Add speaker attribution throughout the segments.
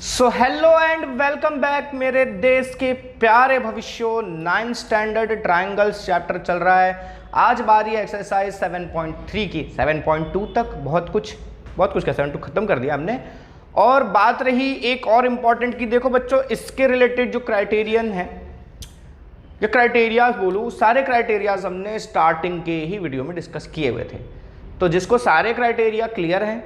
Speaker 1: So hello and welcome back मेरे देश के प्यारे भविष्यों। 9th स्टैंडर्ड ट्रायंगल्स चैप्टर चल रहा है। आज बारी है एक्सरसाइज 7.3 की। 7.2 तक बहुत कुछ क्या 7.2 खत्म कर दिया हमने। और बात रही एक और इम्पॉर्टेंट की, देखो बच्चों इसके रिलेटेड जो क्राइटेरियन है या क्राइटेरियाज बोलूँ, सारे क्राइटेरियाज हमने स्टार्टिंग के ही वीडियो में डिस्कस किए हुए थे। तो जिसको सारे क्राइटेरिया क्लियर हैं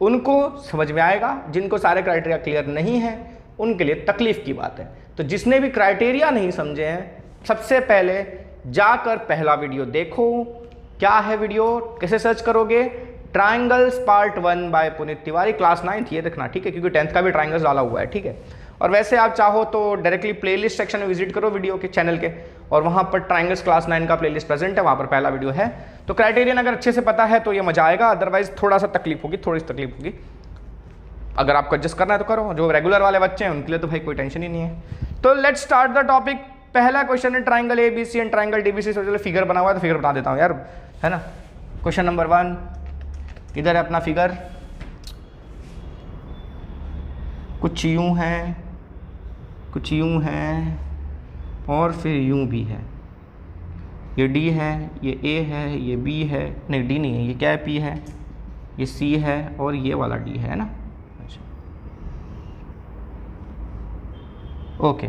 Speaker 1: उनको समझ में आएगा, जिनको सारे क्राइटेरिया क्लियर नहीं है उनके लिए तकलीफ की बात है। तो जिसने भी क्राइटेरिया नहीं समझे हैं, सबसे पहले जाकर पहला वीडियो देखो। क्या है वीडियो, कैसे सर्च करोगे? Triangles part 1 by Puneet Tiwari, class 9th, ये देखना, ठीक है, क्योंकि 10th का भी ट्रायंगल्स डाला हुआ है, ठीक है। और वैसे आप चाहो तो डायरेक्टली प्लेलिस्ट सेक्शन में विजिट करो वीडियो के चैनल के, और वहाँ पर ट्रायंगल्स क्लास 9 का प्लेलिस्ट प्रेजेंट है, वहाँ पर पहला वीडियो है। तो क्राइटेरियन अगर अच्छे से पता है तो ये मजा आएगा, अदरवाइज थोड़ा सा तकलीफ होगी, थोड़ी सी तकलीफ होगी। अगर आपको एडजस्ट करना है तो करो, जो रेगुलर वाले बच्चे हैं उनके लिए तो भाई कोई टेंशन ही नहीं है। तो लेट्स स्टार्ट द टॉपिक। पहला क्वेश्चन है triangle ABC and triangle DBC. सोच फिगर बना हुआ है तो फिगर बता देता हूँ यार, है ना। क्वेश्चन नंबर 1, इधर है अपना फिगर, कुछ यूं है, कुछ यूं है और फिर यूं भी है। ये डी है, ये ए है, ये बी है, नहीं डी नहीं है, ये क्या है, पी है, ये सी है और ये वाला डी है ना। अच्छा ओके,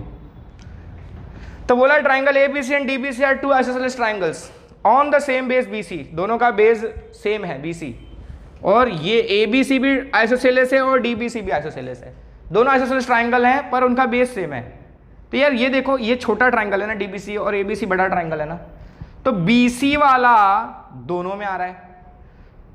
Speaker 1: तो बोला triangle ABC and DBC are two isosceles triangles on the same base BC. दोनों का बेस सेम है बीसी, और ये एबीसी भी आइसोसेलेस है और डीबीसी भी आइसोसेलेस है। दोनों आइसोसेलेस ट्रायंगल हैं पर उनका बेस सेम है। तो यार ये देखो, ये छोटा ट्रायंगल है ना डीबीसी, और एबीसी बड़ा ट्रायंगल है ना। तो बीसी वाला दोनों में आ रहा है,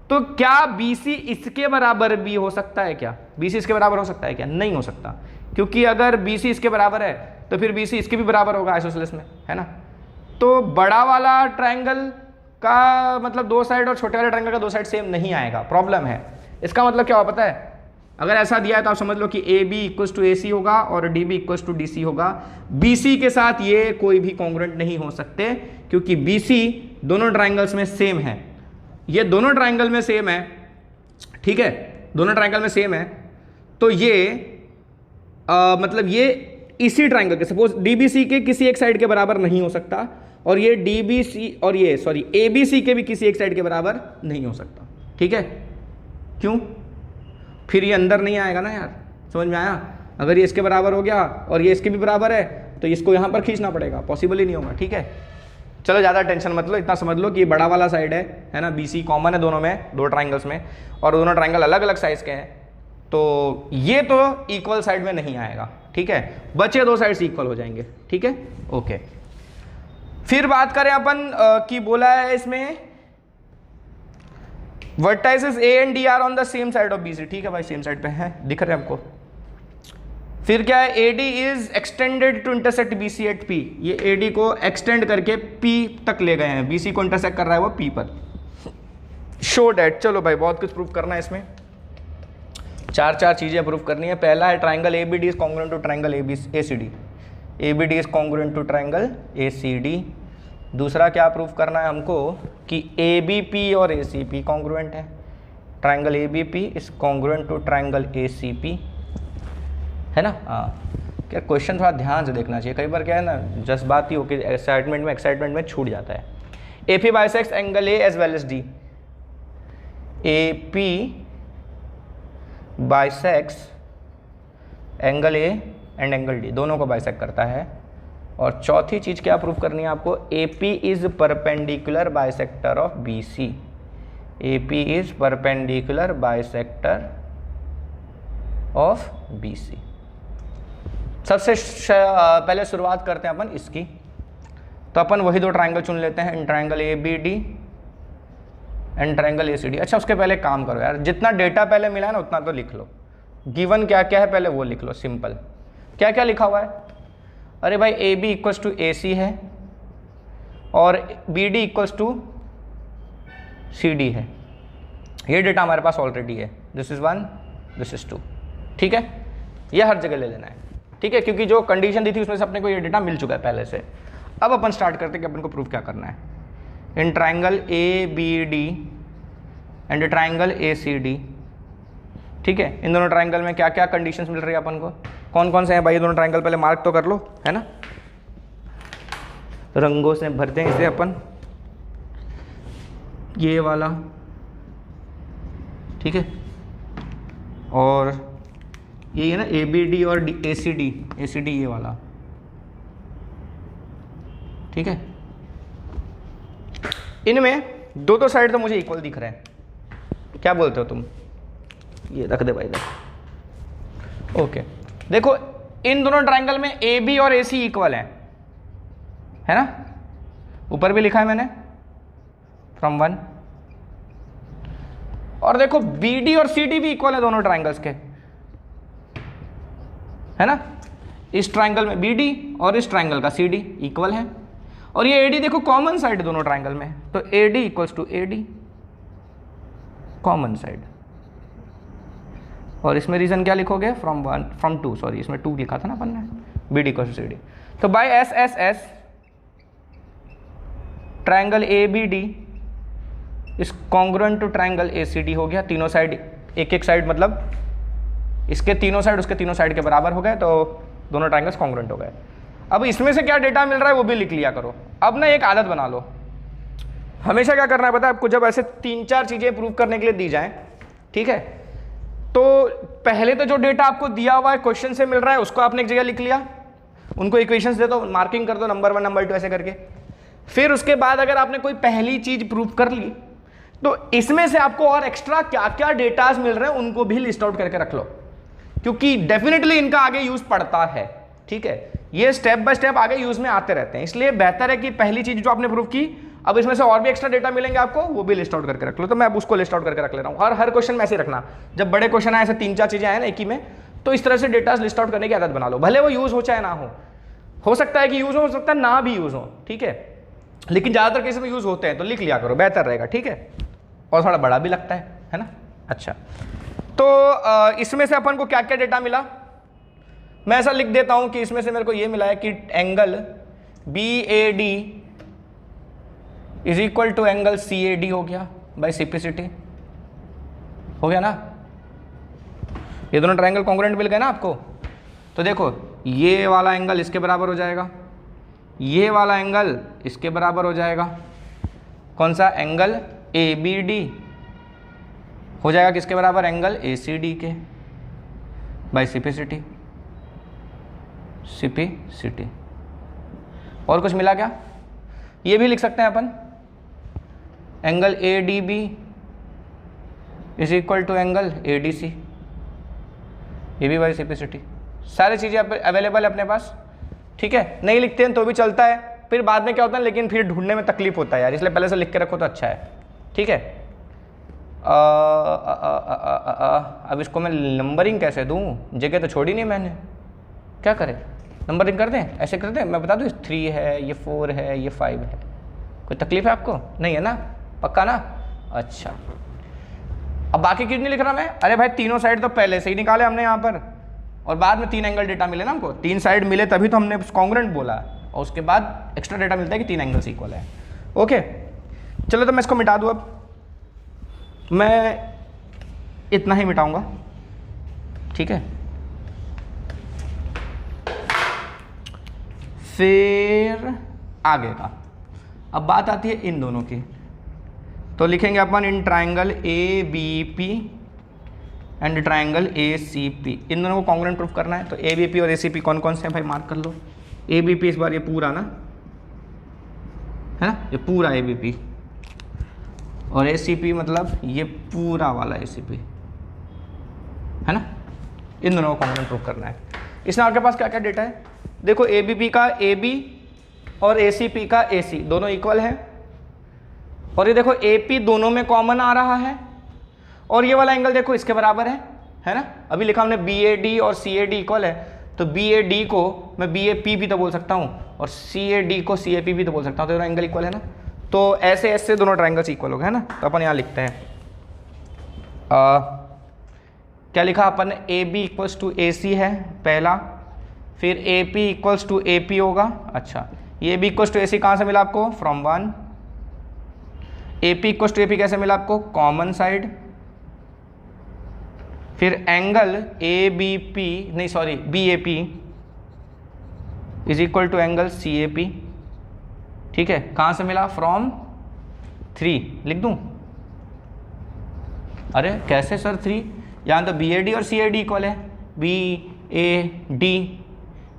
Speaker 1: तो क्या बीसी इसके बराबर भी हो सकता है? क्या बीसी इसके बराबर हो सकता है? क्या नहीं हो सकता, क्योंकि अगर बीसी इसके बराबर है तो फिर बीसी इसके भी बराबर होगा आइसोसेलेस में, है ना। तो बड़ा वाला ट्रायंगल का मतलब दो साइड और छोटे वाले ट्रायंगल का दो साइड सेम नहीं आएगा, प्रॉब्लम है। इसका मतलब क्या हो पता है? अगर ऐसा दिया है तो आप समझ लो कि A B equals to A C होगा और D B equals to D C होगा। बी सी के साथ ये कोई भी कॉन्ग्रुएंट नहीं हो सकते, क्योंकि बी सी दोनों ट्रायंगल्स में सेम है। ये दोनों ट्रायंगल में सेम है, ठीक है, दोनों ट्रायंगल में सेम है। तो ये मतलब ये इसी ट्रायंगल के, सपोज डी बी सी के किसी एक साइड के बराबर नहीं हो सकता, और ये डी बी सी और ये सॉरी ए बी सी के भी किसी एक साइड के बराबर नहीं हो सकता, ठीक है। क्यों? फिर ये अंदर नहीं आएगा ना यार, समझ में आया? अगर ये इसके बराबर हो गया और ये इसके भी बराबर है तो इसको यहाँ पर खींचना पड़ेगा, पॉसिबल ही नहीं होगा, ठीक है। चलो ज़्यादा टेंशन मत लो, इतना समझ लो कि ये बड़ा वाला साइड है ना, बीसी कॉमन है दोनों में, दो ट्रायंगल्स में, और दोनों ट्रायंगल अलग अलग साइज के हैं। तो ये तो इक्वल साइड में नहीं आएगा, ठीक है, बचे दो साइड्स इक्वल हो जाएंगे, ठीक है, ओके। फिर बात करें अपन कि बोला है इसमें vertices A and D are on the same side of B C, ठीक है भाई, सेम साइड पे है, दिख रहे हैं आपको। फिर क्या है, A D is extended to intersect B C at P. ये ए डी को एक्सटेंड करके पी तक ले गए हैं, बी सी को इंटरसेक्ट कर रहा है वो पी पर। शो डैट, चलो भाई बहुत कुछ प्रूव करना है इसमें, चार चीजें प्रूव करनी है। पहला है triangle A B D is congruent to triangle A C D, A B D is congruent to triangle A C D. दूसरा क्या प्रूव करना है हमको कि ए बी पी और ए सी पी कॉन्ग्रुएंट है। Triangle A B P is congruent to triangle A C P, है ना। हाँ, क्या क्वेश्चन थोड़ा ध्यान से देखना चाहिए, कई बार क्या है ना, जज्बाती हो कि एक्साइटमेंट में छूट जाता है। A P bisects angle A as well as D, A P bisects angle A and angle D, दोनों को बाइसेक्ट करता है। और चौथी चीज क्या प्रूव करनी है आपको, A P is perpendicular bisector of B C, A P is perpendicular bisector of B C. सबसे पहले शुरुआत करते हैं अपन इसकी, तो अपन वही दो ट्रायंगल चुन लेते हैं, triangle A B D and triangle A C D. अच्छा उसके पहले काम करो यार, जितना डेटा पहले मिला है ना उतना तो लिख लो, गिवन क्या क्या है पहले वो लिख लो, सिंपल। क्या क्या लिखा हुआ है? अरे भाई A B equals to A C है और B D equals to C D है, ये डेटा हमारे पास ऑलरेडी है। दिस इज 1, दिस इज 2, ठीक है, ये हर जगह ले लेना है, ठीक है, क्योंकि जो कंडीशन दी थी उसमें से अपने को ये डेटा मिल चुका है पहले से। अब अपन स्टार्ट करते हैं कि अपन को प्रूफ क्या करना है। In triangle A B D and triangle A C D ठीक है, इन दोनों ट्राइंगल में क्या क्या कंडीशंस मिल रही है अपन को, कौन कौन से हैं भाई ये दोनों ट्राइंगल, पहले मार्क तो कर लो, है ना, रंगों से भरते हैं इसे अपन, ये वाला, ठीक है, और ये है ना ABD और ACD ये वाला, ठीक है। इनमें दो साइड तो मुझे इक्वल दिख रहे हैं, क्या बोलते हो तुम, ये रख दे भाई इधर। ओके, देखो इन दोनों ट्राइंगल में AB और AC इक्वल है ना, ऊपर भी लिखा है मैंने फ्रॉम 1, और देखो BD और CD भी इक्वल है दोनों ट्राइंगल्स के, है ना, इस ट्राइंगल में BD और इस ट्राइंगल का CD इक्वल है, और ये AD देखो कॉमन साइड दोनों ट्राइंगल में, तो AD equals to AD common side, और इसमें रीजन क्या लिखोगे, फ्रॉम 2, सॉरी इसमें 2 लिखा था ना अपन ने, BD इक्वल्स टू CD, तो बाय SSS ट्राइंगल ABD इस कॉन्ग्रुएंट टू ट्राइंगल ACD हो गया, तीनों साइड एक साइड मतलब इसके तीनों साइड उसके तीनों साइड के बराबर हो गए, तो दोनों ट्राइंगल्स कॉन्ग्रुएंट हो गए। अब इसमें से क्या डेटा मिल रहा है वो भी लिख लिया करो। अब ना एक आदत बना लो, हमेशा क्या करना है पता है आपको, जब ऐसे 3-4 चीज़ें प्रूव करने के लिए दी जाएं, ठीक है, तो पहले तो जो डेटा आपको दिया हुआ है क्वेश्चन से मिल रहा है उसको आपने एक जगह लिख लिया, उनको इक्वेशंस दे दो, मार्किंग कर दो नंबर 1 नंबर 2 ऐसे करके, फिर उसके बाद अगर आपने कोई पहली चीज प्रूव कर ली तो इसमें से आपको और एक्स्ट्रा क्या क्या डेटाज मिल रहे हैं उनको भी लिस्ट आउट करके रख लो, क्योंकि डेफिनेटली इनका आगे यूज पड़ता है, ठीक है, ये स्टेप बाय स्टेप आगे यूज में आते रहते हैं, इसलिए बेहतर है कि पहली चीज जो आपने प्रूव की अब इसमें से और भी एक्स्ट्रा डेटा मिलेंगे आपको, वो भी लिस्ट आउट करके रख लो। तो मैं अब उसको लिस्ट आउट करके रख ले रहा हूँ, और हर क्वेश्चन में ऐसे रखना, जब बड़े क्वेश्चन आए ऐसे 3-4 चीजें आए ना एक ही में, तो इस तरह से डेटा लिस्ट आउट करने की आदत बना लो, भले वो यूज हो चाहे ना हो सकता है कि यूज हो सकता है ना भी यूज हो, ठीक है, लेकिन ज्यादातर केस में यूज होते हैं, तो लिख लिया करो, बेहतर रहेगा, ठीक है, और थोड़ा बड़ा भी लगता है ना। अच्छा, तो इसमें से अपन को क्या क्या डेटा मिला, मैं ऐसा लिख देता हूं कि इसमें से मेरे को ये मिला है कि angle BAD is equal to angle CAD हो गया बाय सिंप्लिसिटी, हो गया ना, ये दोनों ट्रायंगल कॉन्ग्रुएंट मिल गए ना आपको। तो देखो ये वाला एंगल इसके बराबर हो जाएगा, ये वाला एंगल इसके बराबर हो जाएगा, कौन सा एंगल ABD हो जाएगा किसके बराबर, एंगल ACD के बाय सिंप्लिसिटी, और कुछ मिला क्या, ये भी लिख सकते हैं अपन, angle ADB is equal to angle ADC, ये भी बाय सिंप्लिसिटी, सारी चीज़ें अवेलेबल है अपने पास, ठीक है, नहीं लिखते हैं तो भी चलता है, फिर बाद में क्या होता है लेकिन फिर ढूंढने में तकलीफ होता है यार, इसलिए पहले से लिख के रखो तो अच्छा है, ठीक है। अब इसको मैं नंबरिंग कैसे दूँ, जगह तो छोड़ी नहीं मैंने, क्या करें, नंबरिंग कर दें, ऐसे कर दें, मैं बता दूँ 3 है, ये 4 है, ये 5 है, कोई तकलीफ है आपको, नहीं है ना, पक्का ना, अच्छा। अब बाकी क्यों नहीं लिख रहा मैं, अरे भाई तीनों साइड तो पहले से ही निकाले हमने यहाँ पर, और बाद में 3 एंगल डेटा मिले ना हमको, 3 साइड मिले तभी तो हमने कॉन्ग्रुएंट बोला, और उसके बाद एक्स्ट्रा डेटा मिलता है कि 3 एंगल्स इक्वल है। ओके चलो, तो मैं इसको मिटा दूँ, अब मैं इतना ही मिटाऊंगा, ठीक है, फिर आगे का। अब बात आती है इन दोनों की, तो लिखेंगे अपन in triangle ABP and triangle ACP, इन दोनों को कॉन्ग्रुएंट प्रूफ करना है। तो ABP और ACP कौन कौन से हैं भाई, मार्क कर लो। ABP इस बार ये पूरा ना, है ना, ये पूरा ABP, और ACP मतलब ये पूरा वाला ACP, है ना, इन दोनों को कॉन्ग्रुएंट प्रूफ करना है। इसमें आपके पास क्या क्या डेटा है, देखो ABP का AB और ACP का AC दोनों इक्वल है, और ये देखो AP दोनों में कॉमन आ रहा है, और ये वाला एंगल देखो इसके बराबर है ना, अभी लिखा हमने BAD और CAD इक्वल है, तो BAD को मैं BAP भी तो बोल सकता हूँ, और CAD को CAP भी तो बोल सकता हूँ, तो दोनों एंगल इक्वल है ना, तो ऐसे ऐसे दोनों ट्राइंगल्स इक्वल हो गए, है ना। तो अपन यहाँ लिखते हैं क्या लिखा अपन ने, AB इक्वल्स टू AC है पहला, फिर AP इक्वल्स टू AP होगा, अच्छा ये AB इक्वल्स टू AC कहाँ से मिला आपको, from 1, AP equals to AP कैसे मिला आपको, कॉमन साइड, फिर एंगल ए बी पी नहीं sorry B A P is equal to angle C A P. ठीक है, कहाँ से मिला? फ्रॉम 3 लिख दूँ? अरे कैसे सर 3? यहाँ तो बी ए डी और सी ए डी इक्वल है, बी ए डी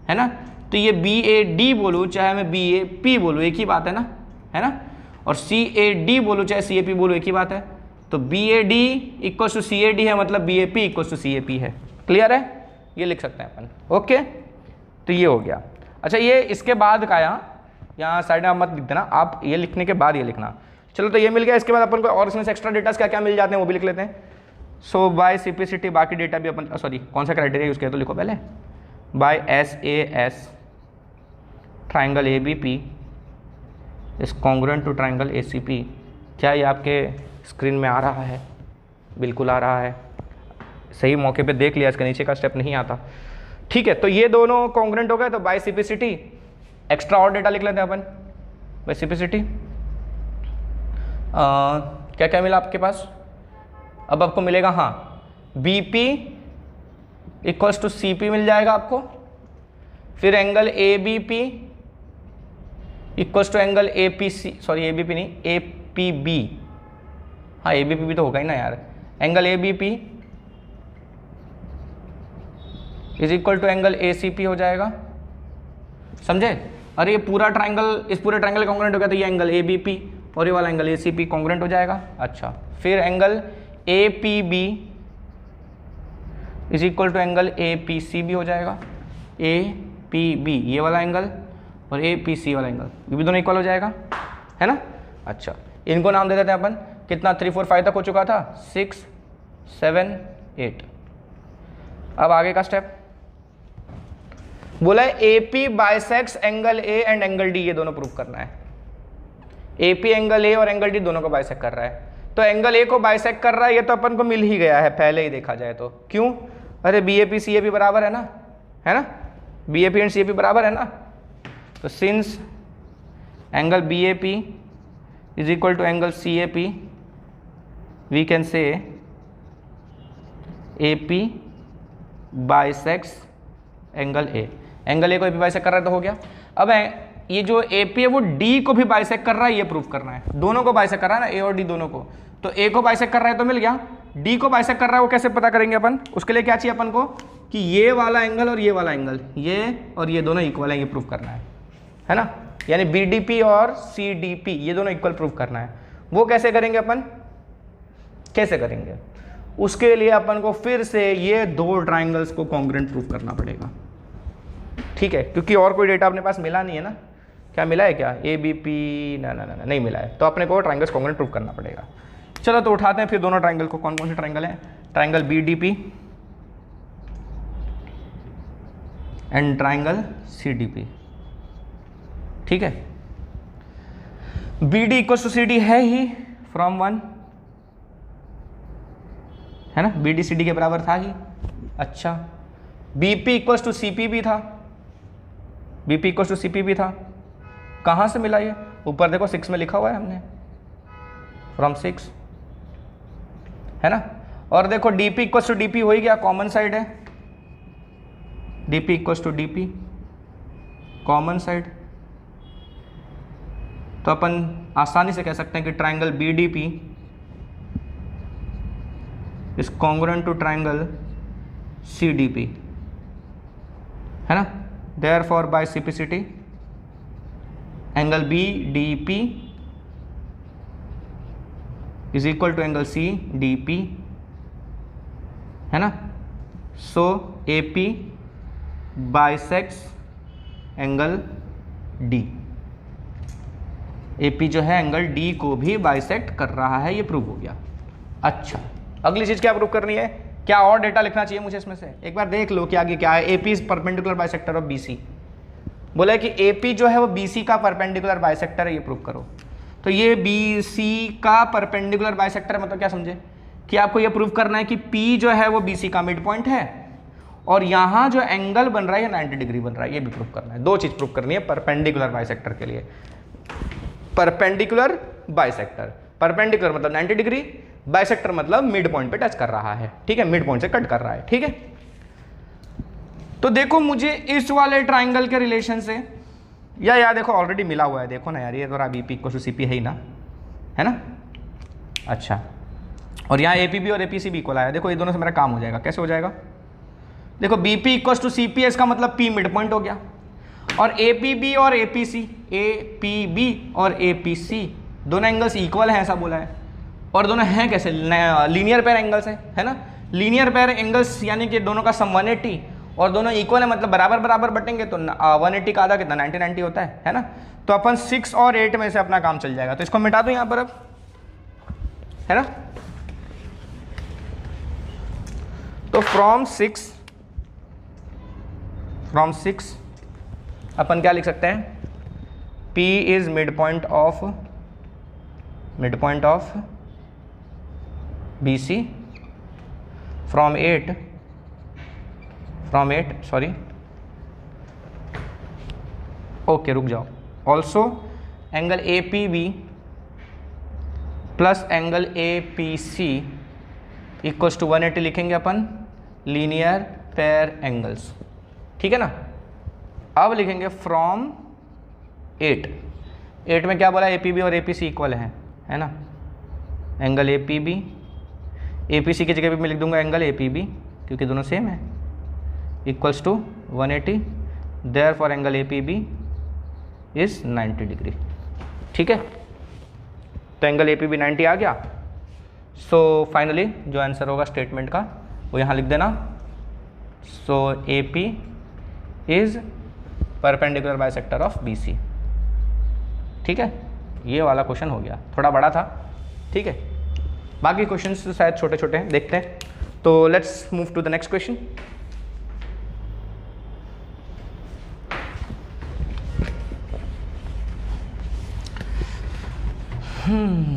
Speaker 1: है ना, तो ये बी ए डी बोलूँ चाहे मैं बी ए पी बोलूँ एक ही बात है ना, है ना, और सी ए डी बोलूँ चाहे सी ए पी बोलूँ एक ही बात है। तो B A D equal to C A D है, मतलब B A P equal to C A P है। क्लियर है? ये लिख सकते हैं अपन। ओके, तो ये हो गया। अच्छा, ये इसके बाद का यहाँ साइड में आप मत लिख देना, आप ये लिखने के बाद ये लिखना। चलो, तो ये मिल गया। इसके बाद अपन को और इसमें से एक्स्ट्रा डेटा क्या क्या मिल जाते हैं वो भी लिख लेते हैं। सो बाय सिम्प्लिसिटी बाकी डेटा भी अपन सॉरी कौन सा क्राइटेरिया यूज़ किया तो लिखो पहले। By S A S triangle A B P is congruent to triangle A C P. क्या ये आपके स्क्रीन में आ रहा है? बिल्कुल आ रहा है। सही मौके पे देख लिया, इसके नीचे का स्टेप नहीं आता। ठीक है, तो ये दोनों कॉन्ग्रुएंट हो गए। तो बाय सिम्प्लिसिटी एक्स्ट्रा और डेटा लिख लेते हैं अपन। बाय सिम्प्लिसिटी क्या क्या मिला आपके पास? अब आपको मिलेगा हाँ B P equals to C P मिल जाएगा आपको। फिर angle A B P equals to angle A P C, sorry A B P नहीं, ए पी बी, हाँ ए बी पी भी तो होगा ही ना यार। Angle A B P is equal to angle A C P हो जाएगा। समझे? अरे ये पूरा ट्राइंगल, इस पूरे ट्राइंगल कॉन्ग्रुएंट हो गया, तो ये एंगल ए बी पी और ये वाला angle A C P congruent हो जाएगा। अच्छा, फिर angle A P B is equal to angle A P C भी हो जाएगा। ए पी बी ये वाला एंगल और ए पी सी वाला एंगल, ये भी दोनों इक्वल हो जाएगा, है ना। अच्छा, इनको नाम दे देते हैं अपन। कितना 3 4 5 तक हो चुका था, 6 7 8। अब आगे का स्टेप बोला है A P bisects angle A and angle D, ये दोनों प्रूव करना है। ए पी एंगल ए और एंगल डी दोनों को बाइसेक्ट कर रहा है। तो एंगल ए को बाइसेक्ट कर रहा है, ये तो अपन को मिल ही गया है पहले ही देखा जाए तो। क्यों? अरे B A P C A P बराबर है ना, है ना, B A P and C A P बराबर है ना। तो since angle B A P is equal to angle C A P, we can say A P bisects angle A. Angle A को ए पी बाइसेक्ट कर रहा है तो हो गया। अब ये जो ए पी है वो डी को भी बाइसेक्ट कर रहा है, ये प्रूफ करना है। दोनों को बाइसेक्ट कर रहा है ना, ए और डी दोनों को। तो ए को बाइसेक्ट कर रहा है तो मिल गया, डी को बाइसेक्ट कर रहा है वो कैसे पता करेंगे अपन? उसके लिए क्या चाहिए अपन को कि ये वाला एंगल और ये वाला एंगल, ये और ये दोनों इक्वल है, ये प्रूफ करना है ना। यानी बी डी पी और सी डी पी ये दोनों इक्वल प्रूफ करना है। वो कैसे करेंगे अपन? कैसे करेंगे? उसके लिए अपन को फिर से ये दो ट्राइंगल्स को कॉन्ग्रुएंट प्रूफ करना पड़ेगा। ठीक है, क्योंकि और कोई डेटा अपने पास मिला नहीं है ना। क्या मिला है? क्या ए बी पी? ना ना ना नहीं मिला है, तो अपने को ट्राइंगल्स कॉन्ग्रुएंट प्रूफ करना पड़ेगा। चलो तो उठाते हैं फिर दोनों ट्राइंगल को। कौन कौन से ट्राइंगल हैं? Triangle B D P and triangle C D P. ठीक है, B D equal to C D है ही फ्रॉम 1, है ना, बी डी सी डी के बराबर था ही। अच्छा, B P equal to C P भी था, B P equal to C P भी था। कहाँ से मिला ये? ऊपर देखो 6 में लिखा हुआ है हमने, फ्रॉम 6, है ना। और देखो D P equal to D P हो ही गया, कॉमन साइड है। D P equal to D P common side, तो अपन आसानी से कह सकते हैं कि triangle B D P is congruent to triangle C D P, है ना। Therefore by simplicity angle B D P is equal to angle C D P, है ना। So A P bisects angle D, A P जो है angle D को भी bisect कर रहा है, ये प्रूव हो गया। अच्छा, अगली चीज क्या प्रूव करनी है? क्या और डेटा लिखना चाहिए मुझे इसमें से? एक बार देख लो कि आगे क्या है। A P is perpendicular bisector of B C. बोला है कि ए पी जो है वो बी सी का परपेंडिकुलर बाइसेक्टर है, ये प्रूव करो। तो ये बी सी का परपेंडिकुलर बाइसेक्टर मतलब क्या समझे? कि आपको ये प्रूव करना है कि पी जो है वो बी सी का मिड पॉइंट है और यहाँ जो एंगल बन रहा है 90 डिग्री बन रहा है, ये भी प्रूव करना है। दो चीज प्रूव करनी है परपेंडिकुलर बाइसेक्टर के लिए। परपेंडिकुलर बाइसेक्टर, परपेंडिकुलर मतलब 90 डिग्री, बाइसेक्टर मतलब मिड पॉइंट पे टच कर रहा है, ठीक है, मिड पॉइंट से कट कर रहा है, ठीक है। तो देखो मुझे इस वाले ट्राइंगल के रिलेशन से, या यार देखो ऑलरेडी मिला हुआ है, देखो ना यार, ये थोड़ा बीपी इक्वल टू सीपी है ही ना, है ना। अच्छा, और यहाँ एपीबी और एपीसी इक्वल आया, देखो ये दोनों से मेरा काम हो जाएगा। कैसे हो जाएगा? देखो बीपी इक्वल टू सीपी है, इसका मतलब पी मिड पॉइंट हो गया, और एपीबी और एपीसी, एपीबी और एपीसी दोनों एंगल्स इक्वल हैं ऐसा बोला है, और दोनों हैं कैसे? लीनियर पेयर एंगल्स है ना। लीनियर पेयर एंगल्स यानी कि दोनों का सम 180 और दोनों इक्वल है, मतलब बराबर बराबर बटेंगे तो 180 का आधा कितना 90 होता है ना। तो अपन 6 और 8 में से अपना काम चल जाएगा। तो इसको मिटा दो यहाँ पर अब, है ना। तो फ्रॉम 6 अपन क्या लिख सकते हैं? P is mid point of BC from 8 sorry, okay रुक जाओ। Also angle APB plus angle APC equals to 180 लिखेंगे अपन, लीनियर पेयर एंगल्स, ठीक है ना। अब लिखेंगे फ्रॉम 8 में क्या बोला? APB और APC इक्वल है ना। एंगल APB, APC की जगह पे मैं लिख दूंगा एंगल APB क्योंकि दोनों सेम है, equals to 180, therefore angle APB is 90 degree, ठीक है। तो एंगल APB 90 आ गया। सो फाइनली जो आंसर होगा स्टेटमेंट का वो यहाँ लिख देना। So AP is perpendicular bisector of BC, ठीक है। ये वाला क्वेश्चन हो गया, थोड़ा बड़ा था, ठीक है। बाकी क्वेश्चंस शायद छोटे छोटे हैं, देखते हैं। तो let's move to the next question.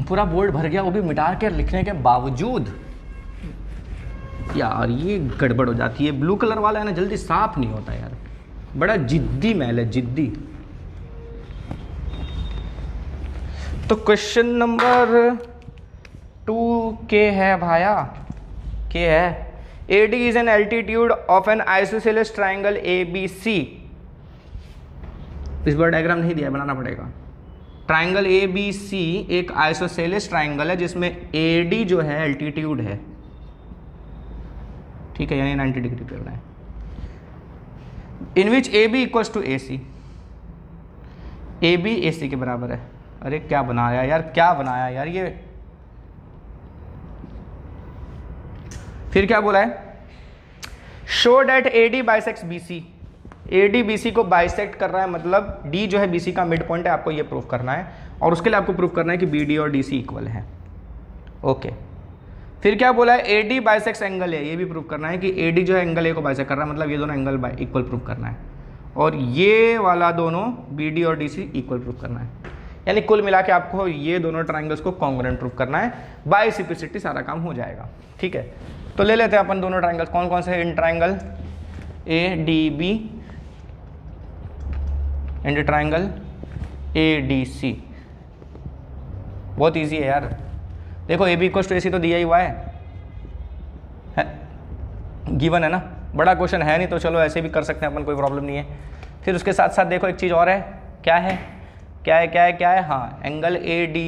Speaker 1: पूरा बोर्ड भर गया, वो भी मिटा के लिखने के बावजूद। यार ये गड़बड़ हो जाती है, ब्लू कलर वाला है ना, जल्दी साफ नहीं होता यार, बड़ा जिद्दी मैल है, जिद्दी। तो क्वेश्चन नंबर 2 के है भाया, के है AD is an altitude of N isosceles triangle ABC। इस बार डायग्राम नहीं दिया, बनाना पड़ेगा। ट्राइंगल ABC एक आइसोसेलेस ट्राइंगल है जिसमें AD जो है एल्टीट्यूड है, ठीक है, यानी 90 डिग्री पे बनाए। In which AB equals to AC, AB AC के बराबर है। अरे क्या बनाया यार, क्या बनाया यार ये। फिर क्या बोला है? Show that AD bisects BC। AD BC को बाइसेक्ट कर रहा है, मतलब D जो है BC का मिड पॉइंट है, आपको ये प्रूव करना है, और उसके लिए आपको प्रूव करना है कि BD और DC इक्वल है, ओके। फिर क्या बोला है? AD बाइसेक्ट्स एंगल है, ये भी प्रूव करना है कि AD जो है एंगल A को बाइसेक्ट कर रहा है, मतलब ये दोनों एंगल इक्वल प्रूव करना है, और ये वाला दोनों BD और DC इक्वल प्रूव करना है। यानी कुल मिला के आपको ये दोनों ट्राइंगल्स को कॉन्ग्रुएंट प्रूव करना है, बाय सिप्लिसिटी सारा काम हो जाएगा, ठीक है। तो ले लेते हैं अपन दोनों ट्राइंगल्स, कौन कौन से हैं in triangle ADB and triangle ADC। बहुत इजी है यार, देखो AB इक्वल्स टू AC तो दिया ही हुआ है, गिवन है ना, बड़ा क्वेश्चन है नहीं, तो चलो ऐसे भी कर सकते हैं अपन, कोई प्रॉब्लम नहीं है। फिर उसके साथ साथ देखो एक चीज़ और है, क्या है क्या है क्या है क्या है, हाँ, angle ADB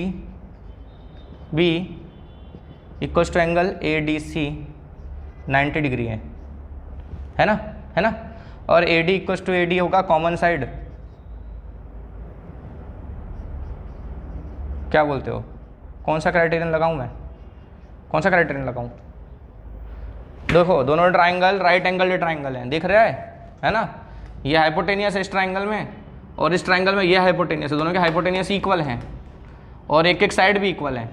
Speaker 1: equals to angle ADC 90 degree है ना, है ना। और AD इक्वल्स टू AD होगा कॉमन साइड, क्या बोलते हो? कौन सा क्राइटेरियन लगाऊं मैं, कौन सा क्राइटेरियन लगाऊं? देखो दोनों ट्राइंगल राइट एंगल ट्राइंगल हैं, दिख रहा है ना। ये हाइपोटेनियस है इस ट्राइंगल में, और इस ट्राइंगल में ये हाइपोटेनियस है, दोनों के हाइपोटेनियस इक्वल हैं, और एक एक साइड भी इक्वल है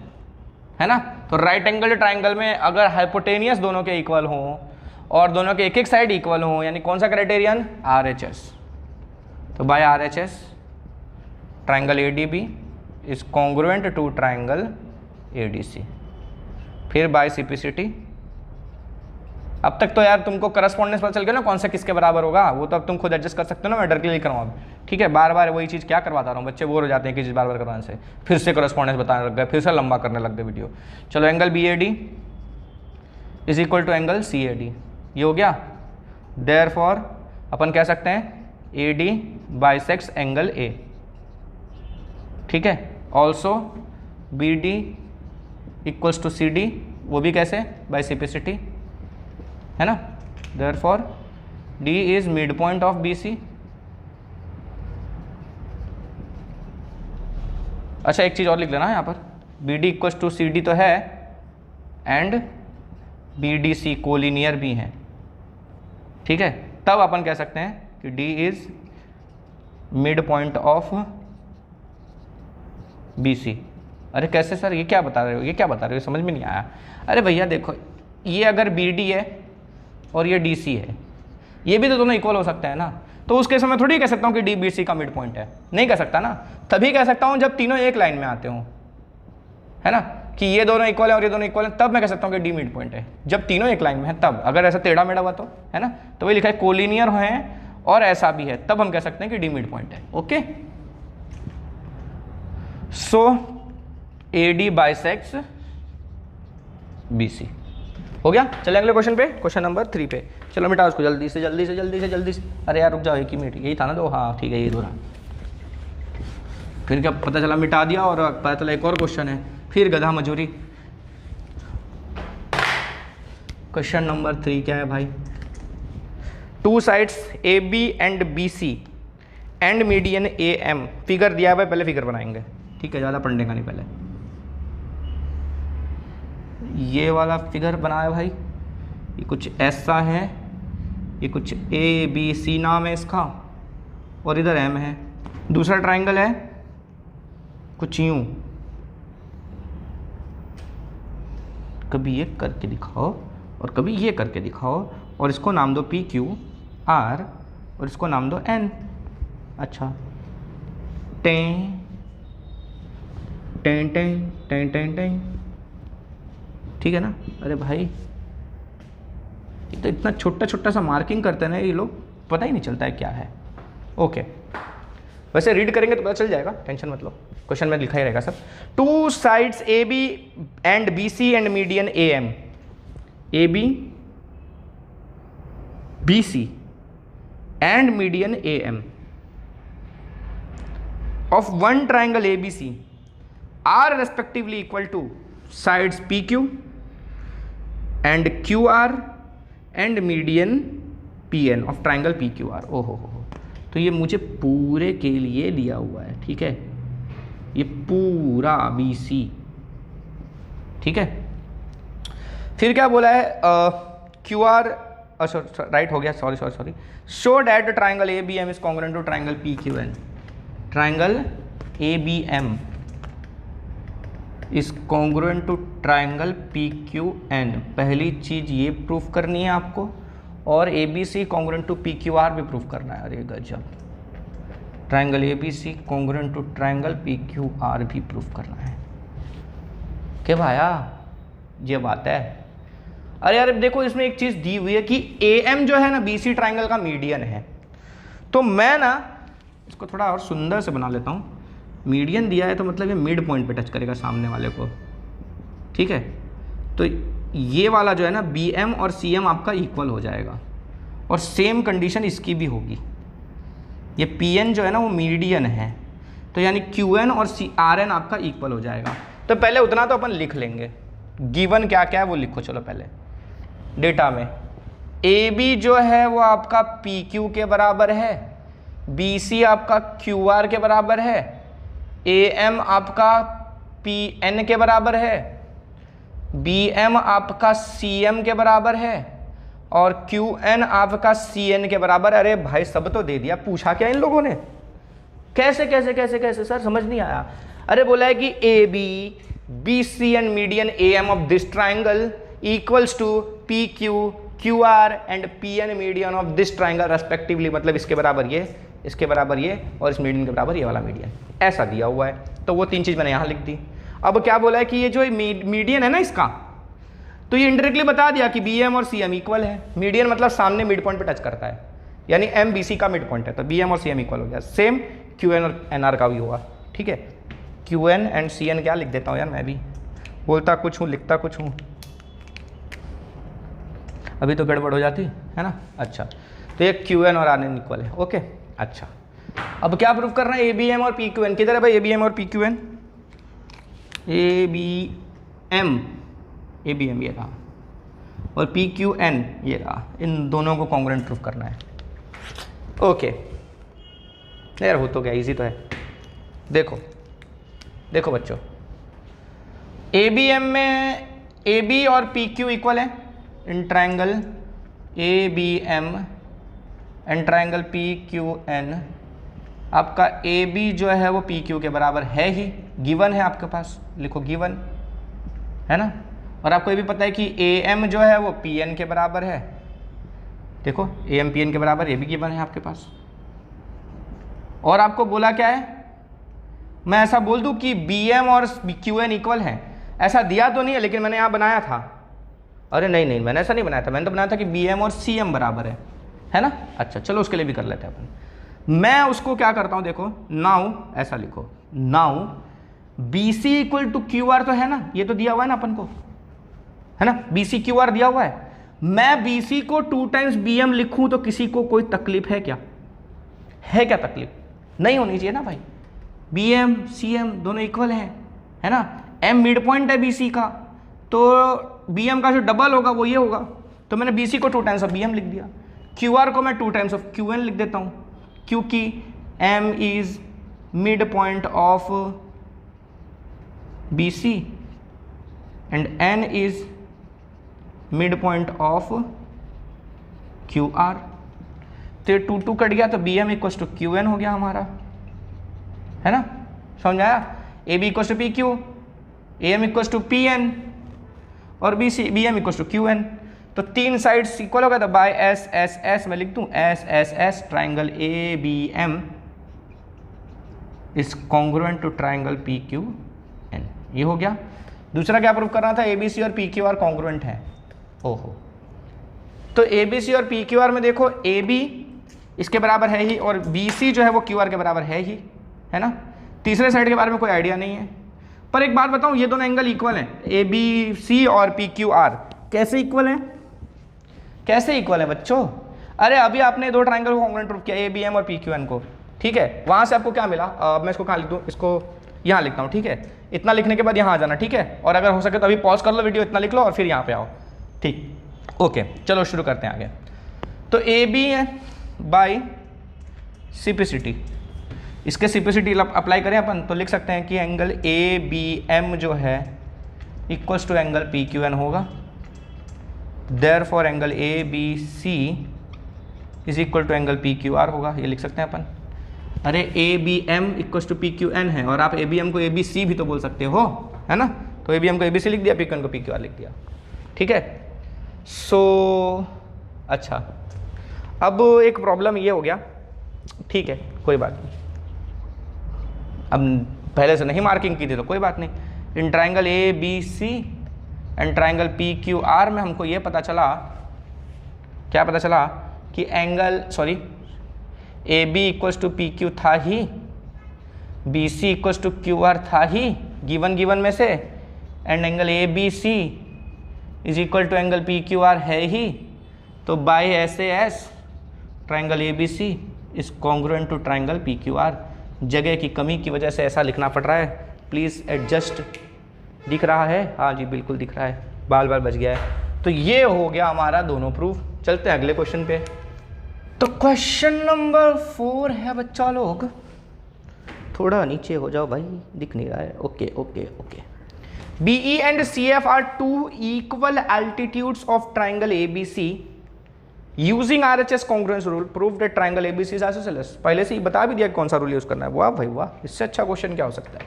Speaker 1: ना। तो राइट एंगल ट्राइंगल में अगर हाइपोटेनियस दोनों के इक्वल हों और दोनों के एक एक साइड इक्वल हों, यानी कौन सा क्राइटेरियन? RHS। तो by RHS triangle ADB is congruent to triangle ADC। फिर बाय सिप्लिसिटी अब तक तो यार तुमको करस्पॉन्डेंस पता चल गया ना कौन सा किसके बराबर होगा, वो तो अब तुम खुद एडजस्ट कर सकते हो ना, मैं डर के लिए कराऊँ अब, ठीक है। बार बार वही चीज़ क्या करवाता रहा हूँ, बच्चे बोर हो जाते हैं कि चीज़ बार बार करवाने से, फिर से करस्पॉन्डेंस बताने लग गए, फिर से लंबा करने लग गए वीडियो। चलो angle BAD is equal to angle CAD, ये हो गया। देयरफॉर अपन कह सकते हैं AD बाइसेक्स एंगल A, ठीक है। Also BD equals to CD, वो भी कैसे, बाई सिपेसिटी, है ना। Therefore D is mid point of BC। अच्छा एक चीज़ और लिख लेना यहाँ पर, BD इक्वल्स टू CD तो है, एंड BDC कोलिनियर भी है, ठीक है। तब अपन कह सकते हैं कि D is mid point of BC। अरे कैसे सर, ये क्या बता रहे हो, ये क्या बता रहे हो, समझ में नहीं आया। अरे भैया देखो, ये अगर BD है और ये DC है, ये भी तो दोनों इक्वल हो सकते हैं ना, तो उस केस में थोड़ी कह सकता हूँ कि D BC का मिड पॉइंट है, नहीं कह सकता ना। तभी कह सकता हूँ जब तीनों एक लाइन में आते हों, है ना, कि ये दोनों इक्वल है और ये दोनों इक्वल है, तब मैं कह सकता हूँ कि D मिड पॉइंट है। जब तीनों एक लाइन में है तब, अगर ऐसा टेढ़ा मेढ़ा हुआ तो, है ना, तो वही लिखा है कोलिनियर हैं और ऐसा भी है, तब हम कह सकते हैं कि D मिड पॉइंट है। ओके, सो AD बाइसेक्स BC हो गया। चले अगले क्वेश्चन पे, क्वेश्चन नंबर 3 पे। चलो मिटाओ उसको जल्दी से जल्दी से जल्दी से जल्दी से। अरे यार रुक जाओ, एक ही मिनट, यही था ना दो, हाँ ठीक है ये दो रहा। फिर क्या पता चला मिटा दिया और पता चला एक और क्वेश्चन है, फिर गधा मजूरी। क्वेश्चन नंबर 3 क्या है भाई, 2 sides AB and BC and median AM, figure दिया है भाई, पहले फिगर बनाएंगे, ठीक है, ज़्यादा पढ़ने का नहीं। पहले ये वाला फिगर बनाया भाई, ये कुछ ऐसा है, ये कुछ ABC नाम है इसका, और इधर M है। दूसरा ट्राइंगल है कुछ यूं, कभी ये करके दिखाओ और कभी ये करके दिखाओ, और इसको नाम दो PQR और इसको नाम दो N। अच्छा, टें टें टें टें टें टें, ठीक है ना। अरे भाई ये तो इतना छोटा छोटा सा मार्किंग करते हैं ना ये लोग, पता ही नहीं चलता है क्या है। ओके, वैसे रीड करेंगे तो पता चल जाएगा, टेंशन मत लो, क्वेश्चन में लिखा ही रहेगा सब। 2 sides AB and BC and median AM, AB BC and median AM of one triangle ABC are respectively equal to sides PQ and QR and median PN of triangle PQR। ओहो हो, तो ये मुझे पूरे के लिए दिया हुआ है, ठीक है, ये पूरा BC, ठीक है। फिर क्या बोला है, QR राइट हो गया, sorry. Show that triangle ABM is congruent to triangle PQN। Triangle ABM is congruent to triangle PQN, पहली चीज ये प्रूफ करनी है आपको, और ABC कॉन्ग्रुएंट टू PQR भी प्रूफ करना है। अरे गजब, triangle ABC congruent to triangle PQR भी प्रूफ करना है क्या भाया, ये बात है। अरे यार देखो, इसमें एक चीज दी हुई है कि AM जो है ना BC ट्राइंगल का मीडियन है, तो मैं ना इसको थोड़ा और सुंदर से बना लेता हूँ। मीडियन दिया है तो मतलब ये मिड पॉइंट पे टच करेगा सामने वाले को, ठीक है। तो ये वाला जो है ना BM और CM आपका इक्वल हो जाएगा, और सेम कंडीशन इसकी भी होगी। ये PN जो है ना वो मीडियन है, तो यानी QN और RN आपका इक्वल हो जाएगा। तो पहले उतना तो अपन लिख लेंगे, गिवन क्या क्या है वो लिखो। चलो पहले डेटा में AB जो है वो आपका PQ के बराबर है, BC आपका QR के बराबर है, AM आपका PN के बराबर है, BM आपका CM के बराबर है, और QN आपका CN के बराबर। अरे भाई सब तो दे दिया, पूछा क्या इन लोगों ने, कैसे कैसे कैसे कैसे सर, समझ नहीं आया। अरे बोला है कि AB BC and median AM of this triangle equals to PQ QR and PN median of this triangle respectively, मतलब इसके बराबर ये, इसके बराबर ये, और इस मीडियन के बराबर ये वाला मीडियन, ऐसा दिया हुआ है। तो वो तीन चीज़ मैंने यहाँ लिख दी। अब क्या बोला है कि ये जो मीडियन है ना इसका, तो ये इनडायरेक्टली बता दिया कि बी एम और सी एम इक्वल है। मीडियन मतलब सामने मिड पॉइंट पे टच करता है, यानी एम बी सी का मिड पॉइंट है, तो बी एम और सी एम इक्वल हो गया। सेम क्यू एन और एन आर का भी हुआ, ठीक है। Q N and C N क्या लिख देता हूँ यार, मैं भी बोलता कुछ हूँ लिखता कुछ हूँ, अभी तो गड़बड़ हो जाती है ना। अच्छा, तो ये क्यू एन और आर एन इक्वल है, ओके। अच्छा, अब क्या प्रूफ करना है, ए बी एम और पी क्यू एन, किधर है भाई ए बी एम और P Q N, A B M ये रहा और पी क्यू एन ये रहा, इन दोनों को कॉन्ग्रुएंट प्रूफ करना है, ओके। यार हो तो गया, इजी तो है। देखो देखो बच्चों, ए बी एम में ए बी और पी क्यू इक्वल है in triangle A B M and triangle P Q N. आपका ए बी जो है वो पी क्यू के बराबर है ही, गिवन है आपके पास, लिखो गिवन है ना। और आपको ये भी पता है कि ए एम जो है वो पी एन के बराबर है, देखो ए एम पी एन के बराबर, ये भी गिवन है आपके पास। और आपको बोला क्या है, मैं ऐसा बोल दूं कि बी एम और क्यू एन इक्वल हैं, ऐसा दिया तो नहीं है लेकिन मैंने यहाँ बनाया था। अरे नहीं नहीं, मैंने ऐसा नहीं बनाया था, मैंने तो बनाया था कि बी एम और सी एम बराबर है ना। अच्छा चलो उसके लिए भी कर लेते हैं अपन। मैं उसको क्या करता हूँ, देखो नाउ ऐसा लिखो, now B C equal to Q R, तो है ना, ये तो दिया हुआ है ना अपन को, है ना, बी सी क्यू आर दिया हुआ है। मैं बी सी को 2 टाइम्स बी एम लिखूँ तो किसी को कोई तकलीफ है क्या, है क्या तकलीफ, नहीं होनी चाहिए ना भाई। बी एम सी एम दोनों इक्वल हैं, है ना, एम मिड पॉइंट है बी सी का, तो बी एम का जो डबल होगा वो ये होगा, तो मैंने बी सी को 2 टाइम्स ऑफ बी एम लिख दिया। क्यू आर को मैं 2 टाइम्स ऑफ क्यू एन लिख देता हूँ, क्योंकि M is mid point of B C and N is mid point of Q R. तो ये 2 2 कट गया, तो B M equal to Q N हो गया हमारा, है ना, समझ आया। A B equal to P Q, A M equal to P N और B C B M equal to Q N. तो 3 साइड्स इक्वल हो गया, तो बाय एस एस एस मैं लिख दूं, S S S triangle A B M is congruent to triangle P Q N, ये हो गया। दूसरा क्या प्रूफ करना था, ए बी सी और पी क्यू आर कॉन्ग्रुएंट है। ओहो, तो ए बी सी और पी क्यू आर में देखो, ए बी इसके बराबर है ही और बी सी जो है वो क्यू आर के बराबर है ही, है ना। तीसरे साइड के बारे में कोई आइडिया नहीं है, पर एक बात बताऊं, ये दोनों एंगल इक्वल हैं, ए बी सी और पी क्यू आर। कैसे इक्वल हैं, कैसे इक्वल है बच्चों, अरे अभी आपने 2 ट्राइंगल को कॉन्ग्रुएंट प्रूफ किया, ए बी एम और पी क्यू एन को, ठीक है। वहां से आपको क्या मिला, अब मैं इसको कहाँ लिख दूँ, इसको यहाँ लिखता हूँ, ठीक है। इतना लिखने के बाद यहाँ आ जाना, ठीक है, और अगर हो सके तो अभी पॉज कर लो वीडियो, इतना लिख लो और फिर यहाँ पे आओ, ठीक, ओके। चलो शुरू करते हैं आगे। तो ए बी है बाई सिम्प्लिसिटी, इसके सिम्प्लिसिटी अप्लाई करें अपन तो लिख सकते हैं कि एंगल ए बी एम जो है equals to angle P Q N होगा। Therefore angle A B C is equal to angle P Q R होगा, ये लिख सकते हैं अपन। अरे A B M equals to P Q N है, और आप ए बी एम को ए बी सी भी तो बोल सकते हो, है ना। तो ए बी एम को ए बी सी लिख दिया, पी क्यू एन को पी क्यू आर लिख दिया, ठीक है। सो अच्छा, अब एक प्रॉब्लम ये हो गया, ठीक है कोई बात नहीं, अब पहले से नहीं मार्किंग की थी तो कोई बात नहीं। In triangle A B C and triangle P Q R में हमको ये पता चला, क्या पता चला कि angle sorry A B equals to P Q था ही, B C equals to Q R था ही गिवन में से, and angle A B C is equal to angle P Q R है ही। तो by S A S triangle A B C is congruent to triangle P Q are. जगह की कमी की वजह से ऐसा लिखना पड़ रहा है, प्लीज़ एडजस्ट। दिख रहा है, हाँ जी बिल्कुल दिख रहा है, बाल बाल बच गया है। तो ये हो गया हमारा दोनों प्रूफ। चलते हैं अगले क्वेश्चन पे। तो क्वेश्चन नंबर 4 है बच्चा लोग, थोड़ा नीचे हो जाओ भाई, दिख नहीं रहा है, okay okay okay. B E and C F are 2 equal altitudes of triangle A B C using RHS congruence rule prove that triangle ABC is isosceles. पहले से ही बता भी दिया कौन सा रूल यूज करना है। वाह भाई वाह, इससे अच्छा क्वेश्चन क्या हो सकता है।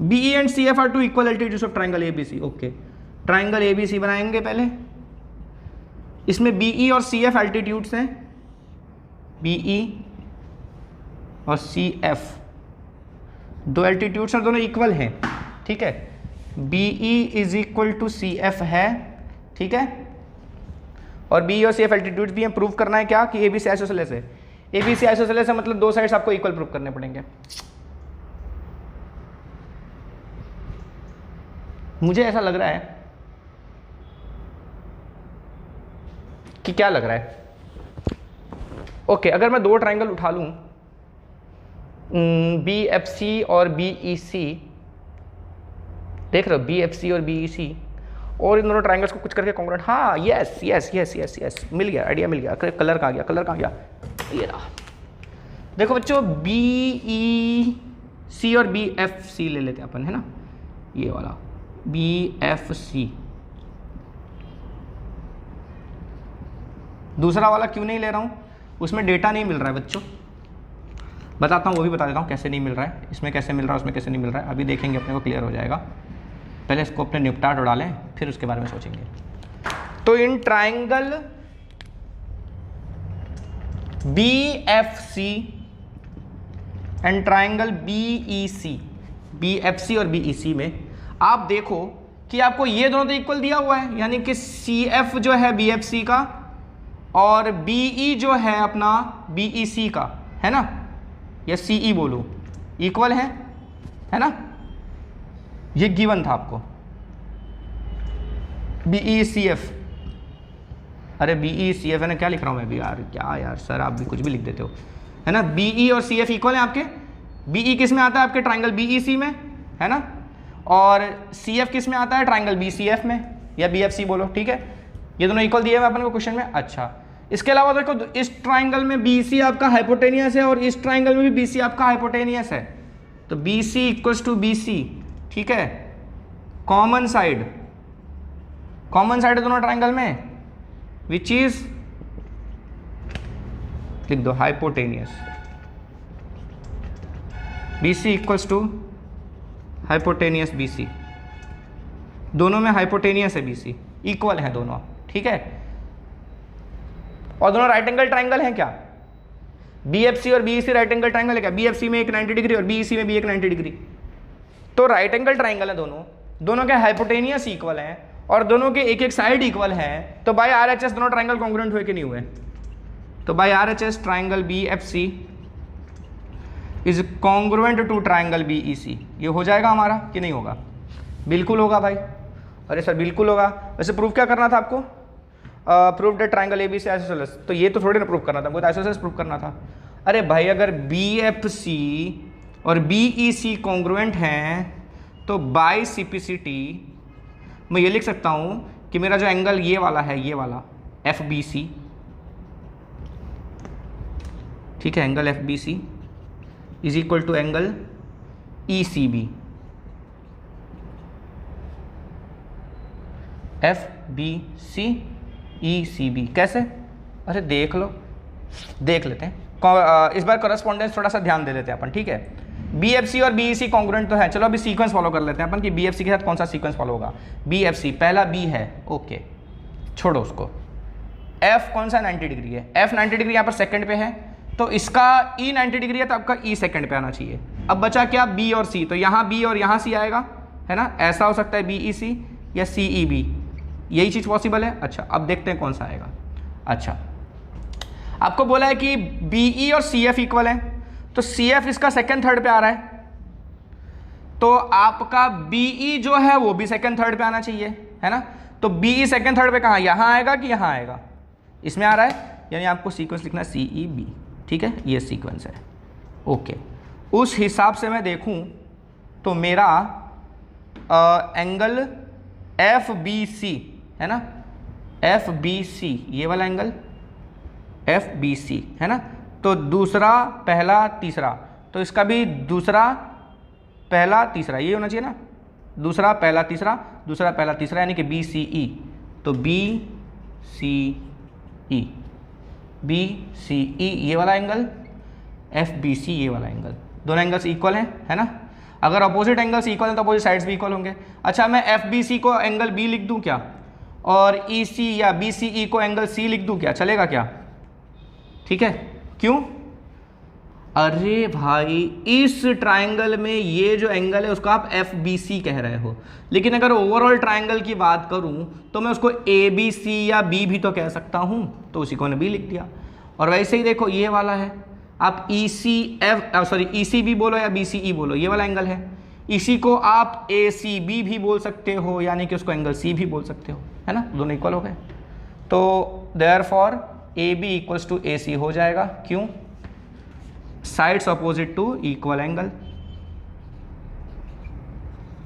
Speaker 1: BE and CF are 2 equal altitudes of triangle ABC। Okay, triangle ABC बनाएंगे पहले, इसमें BE और CF एल्टीट्यूड्स हैं, BE और CF दो एल्टीट्यूड्स हैं, दोनों इक्वल हैं, ठीक है। BE is equal to CF है, ठीक है, और बी और सी एफ एल्टीट्यूड भी है। प्रूव करना है क्या कि ए बी सी आइसोसेलेस है। ए बी सी आइसोसेलेस है मतलब दो साइड्स आपको इक्वल प्रूव करने पड़ेंगे। मुझे ऐसा लग रहा है कि क्या लग रहा है, ओके अगर मैं दो ट्राइंगल उठा लूं बी एफ सी और बी ई सी, देख रहे हो बी एफ सी और बी ई सी, और इन दोनों ट्राइंगल्स को कुछ करके कॉन्ग्रुएंट, हाँ yes yes yes yes yes मिल गया, आइडिया मिल गया। कलर कहाँ गया, कलर कहाँ गया, ये रहा। देखो बच्चों बी ई सी और बी एफ सी ले लेते हैं अपन, है ना, ये वाला बी एफ सी। दूसरा वाला क्यों नहीं ले रहा हूँ, उसमें डेटा नहीं मिल रहा है बच्चों, बताता हूँ, वो भी बता देता हूँ कैसे नहीं मिल रहा है, इसमें कैसे मिल रहा है उसमें कैसे नहीं मिल रहा है, अभी देखेंगे, अपने को क्लियर हो जाएगा। पहले इसको अपने निपटाट उड़ा लें फिर उसके बारे में सोचेंगे। तो in triangle B F C and triangle B E C, B F C और बी ई सी में आप देखो कि आपको ये दोनों तो इक्वल दिया हुआ है, यानी कि सी एफ जो है बी एफ सी का और बी ई जो है अपना बी ई सी का, है ना, या सी ई बोलूँ, इक्वल है ना, ये गिवन था आपको। बी ई सी एफ, अरे बी ई सी एफ है ना, क्या लिख रहा हूँ मैं भी यार, क्या यार सर आप भी कुछ भी लिख देते हो, है ना। बी ई और सी एफ इक्वल है आपके, बी ई किस में आता है आपके ट्राइंगल बी ई सी में, है ना, और सी एफ किस में आता है ट्राइंगल बी सी एफ में, या बी एफ सी बोलो, ठीक है। ये दोनों इक्वल दिए हुए अपन को क्वेश्चन में। अच्छा इसके अलावा देखो इस ट्राइंगल में बी सी आपका हाइपोटेनियस है और इस ट्राइंगल में भी बी सी आपका हाइपोटेनियस है, तो B C equals to B C, ठीक है। कॉमन साइड है दोनों ट्राइंगल में, विच इज लिख दो hypotenuse, B C equals to hypotenuse B C, दोनों में हाइपोटेनियस है, बी सी इक्वल है दोनों, ठीक है। और दोनों राइट एंगल ट्राइंगल हैं क्या, बी एफ सी और बी ई सी राइट एंगल ट्राइंगल है क्या, बी एफ सी में एक 90 डिग्री और बी ई सी में भी एक 90 डिग्री, तो राइट एंगल ट्राइंगल है दोनों के हाइपोटेनियस इक्वल हैं और दोनों के एक एक साइड इक्वल है, तो बाय आर एच एस दोनों ट्राइंगल कॉन्ग्रुएंट हुए कि नहीं हुए, तो by R H S triangle B F C is congruent to triangle B E C, ये हो जाएगा हमारा कि नहीं होगा, बिल्कुल होगा भाई, अरे सर बिल्कुल होगा। वैसे प्रूफ क्या करना था आपको, proof that triangle A B C isosceles, तो ये तो थोड़ी ना प्रूफ करना था, हमको तो आइसोसेलेस प्रूफ करना था। अरे भाई अगर बी एफ सी और बी ई सी कॉन्ग्रुएंट हैं तो बाय सिपिसिटी मैं ये लिख सकता हूँ कि मेरा जो एंगल ये वाला है, ये वाला एफ बी सी, ठीक है, angle F B C is equal to angle E C B, F B C E C B, कैसे, अरे देख लो, देख लेते हैं, इस बार करस्पॉन्डेंस थोड़ा सा ध्यान दे देते हैं अपन, ठीक है। बी एफ सी और बी ई सी कॉन्ग्रुएंट तो है, चलो अभी सीक्वेंस फॉलो कर लेते हैं अपन कि बी एफ सी के साथ कौन सा सीक्वेंस फॉलो होगा। बी एफ सी पहला बी है, ओके छोड़ो उसको, एफ कौन सा 90 डिग्री है, एफ 90 डिग्री यहाँ पर सेकंड पे है, तो इसका ई 90 डिग्री है तो आपका ई सेकंड पे आना चाहिए। अब बचा क्या, बी और सी, तो यहाँ बी और यहाँ सी आएगा, है ना, ऐसा हो सकता है बी ई सी या सी ई बी, यही चीज़ पॉसिबल है। अच्छा अब देखते हैं कौन सा आएगा। अच्छा आपको बोला है कि बी ई और सी एफ इक्वल है, तो सी एफ इसका सेकंड थर्ड पे आ रहा है, तो आपका बी ई जो है वो भी सेकंड थर्ड पे आना चाहिए, है ना। तो बी ई सेकंड थर्ड पे कहाँ, यहाँ आएगा कि यहाँ आएगा, इसमें आ रहा है, यानी आपको सीक्वेंस लिखना सी ई बी, ठीक है, ये सीक्वेंस है, ओके। उस हिसाब से मैं देखूं तो मेरा एंगल एफ बी सी है ना, एफ बी सी ये वाला एंगल एफ बी सी है ना, तो दूसरा पहला तीसरा, तो इसका भी दूसरा पहला तीसरा ये होना चाहिए ना, दूसरा पहला तीसरा, दूसरा पहला तीसरा, यानी कि बी सी ई, तो बी सी ई, बी सी ई ये वाला एंगल, एफ बी सी ये वाला एंगल, दोनों एंगल्स इक्वल हैं, है ना। अगर अपोजिट एंगल्स इक्वल हैं तो अपोजिट साइड्स भी इक्वल होंगे। अच्छा मैं एफ बी सी को एंगल बी लिख दूं क्या, और ई सी या बी सी ई को एंगल सी लिख दूं क्या, चलेगा क्या, ठीक है, क्यों, अरे भाई इस ट्राइंगल में ये जो एंगल है उसको आप एफ बी सी कह रहे हो, लेकिन अगर ओवरऑल ट्राइंगल की बात करूं तो मैं उसको ए बी सी या बी भी तो कह सकता हूं, तो उसी को मैंने बी लिख दिया। और वैसे ही देखो ये वाला है, आप ई सी एफ सॉरी ई सी बी बोलो या बी सी ई बोलो, ये वाला एंगल है, इसी को आप ए सी बी भी बोल सकते हो, यानी कि उसको एंगल सी भी बोल सकते हो, है ना, दोनों इक्वल हो गए। तो therefore A B equals to A C हो जाएगा, क्यों, sides opposite to equal angle,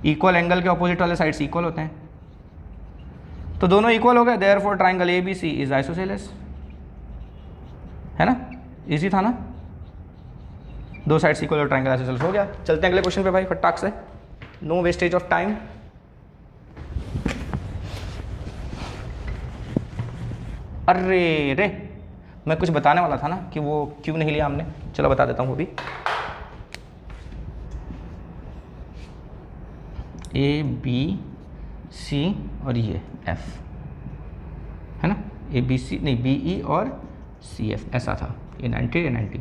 Speaker 1: equal angle के अपोजिट वाले साइड्स इक्वल होते हैं, तो दोनों इक्वल हो गए, therefore triangle A B C is isosceles, है ना, इजी था ना, दो साइड्स इक्वल और ट्राइंगल आइसोसेलेस हो गया। चलते हैं अगले क्वेश्चन पे भाई फटाक से, नो वेस्टेज ऑफ टाइम। अरे रे मैं कुछ बताने वाला था ना कि वो क्यों नहीं लिया हमने, चलो बता देता हूँ वो भी। ए बी सी और ये एफ, है ना, ए बी सी नहीं बी ई और सी एफ, ऐसा था, ये 90 ये 90।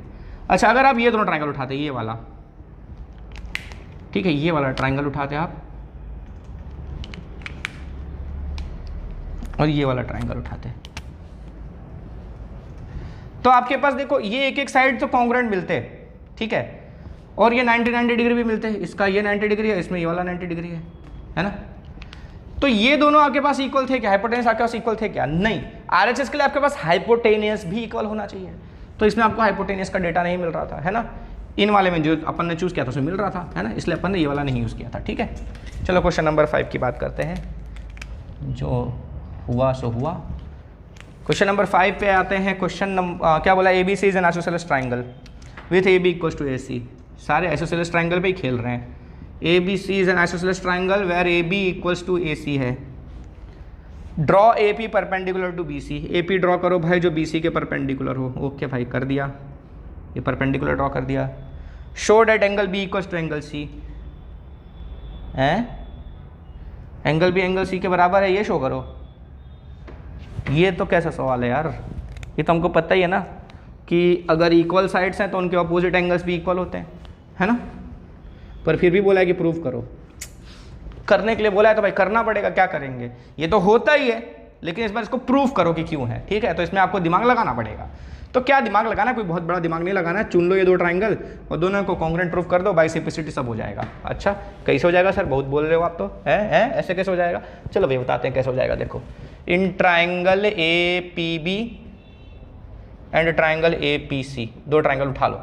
Speaker 1: अच्छा अगर आप ये दोनों ट्राइंगल उठाते, ये वाला, ठीक है, ये वाला ट्राइंगल उठाते आप और ये वाला ट्राइंगल उठाते, तो आपके पास देखो ये एक एक साइड तो कॉन्ग्रुएंट मिलते हैं, ठीक है, और ये 90 डिग्री भी मिलते हैं, इसका ये 90 डिग्री है, इसमें ये वाला 90 डिग्री है ना, तो ये दोनों आपके पास इक्वल थे क्या, हाइपोटेनियस आपके पास इक्वल थे क्या, नहीं, आरएचएस के लिए आपके पास हाइपोटेनियस भी इक्वल होना चाहिए, तो इसमें आपको हाइपोटेनियस का डेटा नहीं मिल रहा था, है ना, इन वाले में जो अपन ने चूज़ किया था उसमें मिल रहा था, है ना, इसलिए अपन ने ये वाला नहीं यूज़ किया था, ठीक है। चलो क्वेश्चन नंबर 5 की बात करते हैं, जो हुआ सो हुआ। क्वेश्चन नंबर 5 पे आते हैं। क्वेश्चन नंबर क्या बोला, A B C is an isosceles triangle with A B equals to A C, सारे आइसोसेलेस ट्राइंगल पे ही खेल रहे हैं। A B C is an isosceles triangle where A B equals to A C है। Draw A P perpendicular to B C, A P draw करो भाई जो बी सी के परपेंडिकुलर हो। ओके भाई कर दिया, ये परपेंडिकुलर ड्रॉ कर दिया। Show that angle B equals to angle C, हैं एंगल बी एंगल सी के बराबर है, ये शो करो। ये तो कैसा सवाल है यार, ये तो हमको पता ही है ना कि अगर इक्वल साइड्स हैं तो उनके अपोजिट एंगल्स भी इक्वल होते हैं, है ना, पर फिर भी बोला है कि प्रूव करो। करने के लिए बोला है तो भाई करना पड़ेगा, क्या करेंगे, ये तो होता ही है, लेकिन इस बार इसको प्रूव करो कि क्यों है, ठीक है। तो इसमें आपको दिमाग लगाना पड़ेगा। तो क्या दिमाग लगाना है, कोई बहुत बड़ा दिमाग नहीं लगाना है, चुन लो ये दो ट्राइंगल और दोनों को कॉन्ग्रुएंट प्रूव कर दो, बाइसेप्लिसिटी सब हो जाएगा। अच्छा कैसे हो जाएगा सर, बहुत बोल रहे हो आप तो, है ऐसे कैसे हो जाएगा, चलो भाई बताते हैं कैसे हो जाएगा। देखो in triangle A P B and triangle A P C, दो ट्राइंगल उठा लो,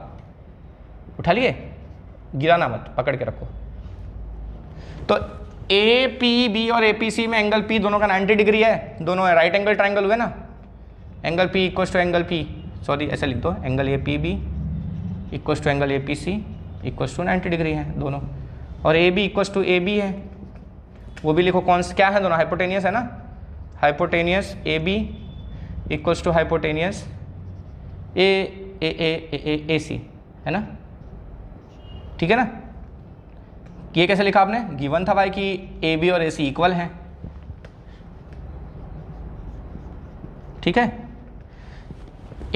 Speaker 1: उठा लिए, गिराना मत, पकड़ के रखो। तो ए पी बी और ए पी सी में एंगल पी दोनों का 90 डिग्री है, दोनों राइट एंगल ट्राइंगल हुए ना, angle P equals to angle P, sorry ऐसे लिख दो, angle A P B equals to angle A P C equals to 90 degree है दोनों, और A B equals to A B है, वो भी लिखो कौन क्या है, दोनों हाइपोटेनियस है ना, hypotenuse A B equals to hypotenuse A C, है ना, ठीक है ना। ये कैसे लिखा आपने, गिवन था भाई कि ए बी और ए सी इक्वल हैं, ठीक है।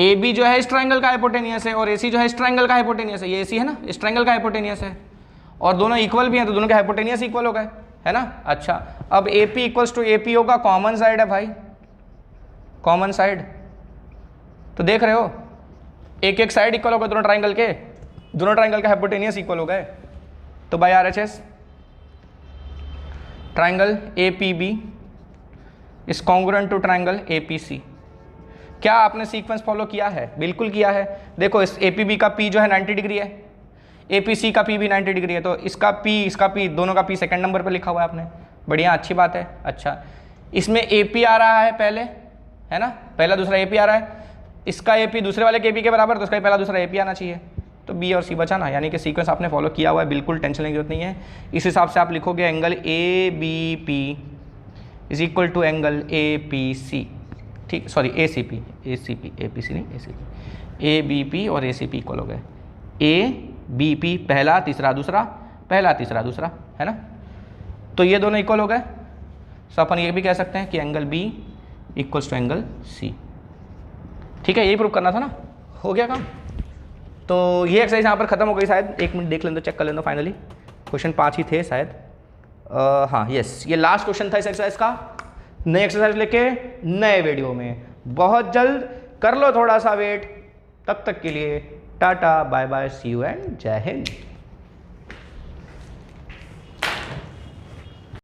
Speaker 1: ए बी जो है इस ट्राइंगल का हाइपोटेनियस है और ए सी जो है इस ट्राइंगल का हाइपोटेनियस है, ये ए सी है ना, इस ट्राइंगल का हाइपोटेनियस है, और दोनों इक्वल भी हैं तो दोनों के हाइपोटेनियस इक्वल हो गए, है ना। अच्छा अब A P equals to A P होगा, कॉमन साइड है भाई, कॉमन साइड, तो देख रहे हो एक एक साइड इक्वल हो गए दोनों ट्राइंगल के, दोनों ट्राइंगल के हाइपोटेनियस इक्वल हो गए। तो by R H S triangle A P B is congruent to triangle A P C. क्या आपने सीक्वेंस फॉलो किया है, बिल्कुल किया है। देखो इस ए पी बी का पी जो है 90 डिग्री है, ए पी सी का पी भी 90 डिग्री है, तो इसका पी दोनों का पी सेकंड नंबर पर लिखा हुआ है आपने, बढ़िया अच्छी बात है। अच्छा इसमें ए पी आ रहा है पहले, है ना, पहला दूसरा ए पी आ रहा है, इसका ए पी दूसरे वाले के पी के बराबर, तो उसका पहला दूसरा ए पी आना चाहिए, तो बी और सी बचा ना, यानी कि सीक्वेंस आपने फॉलो किया हुआ है, बिल्कुल टेंशन लेने की जरूरत नहीं है। इस हिसाब से आप लिखोगे angle A B P is equal to angle A P C, ठीक, sorry A C P A P C नहीं, A C P, A B P और ए सी पी इक्वल हो गए, ए बी पी पहला तीसरा दूसरा, पहला तीसरा दूसरा, है ना, तो ये दोनों इक्वल हो गए। सो अपन ये भी कह सकते हैं कि angle B equals to angle C, ठीक है, यही प्रूव करना था ना, हो गया काम। तो ये एक्सरसाइज यहाँ पर खत्म हो गई शायद, 1 मिनट देख लें तो चेक कर लें तो फाइनली क्वेश्चन 5 ही थे शायद। हाँ यस, ये लास्ट क्वेश्चन था इस एक्सरसाइज का। नए एक्सरसाइज लेके नए वीडियो में बहुत जल्द, कर लो थोड़ा सा वेट। तब तक के लिए ta ta bye bye, see you and जय हिंद।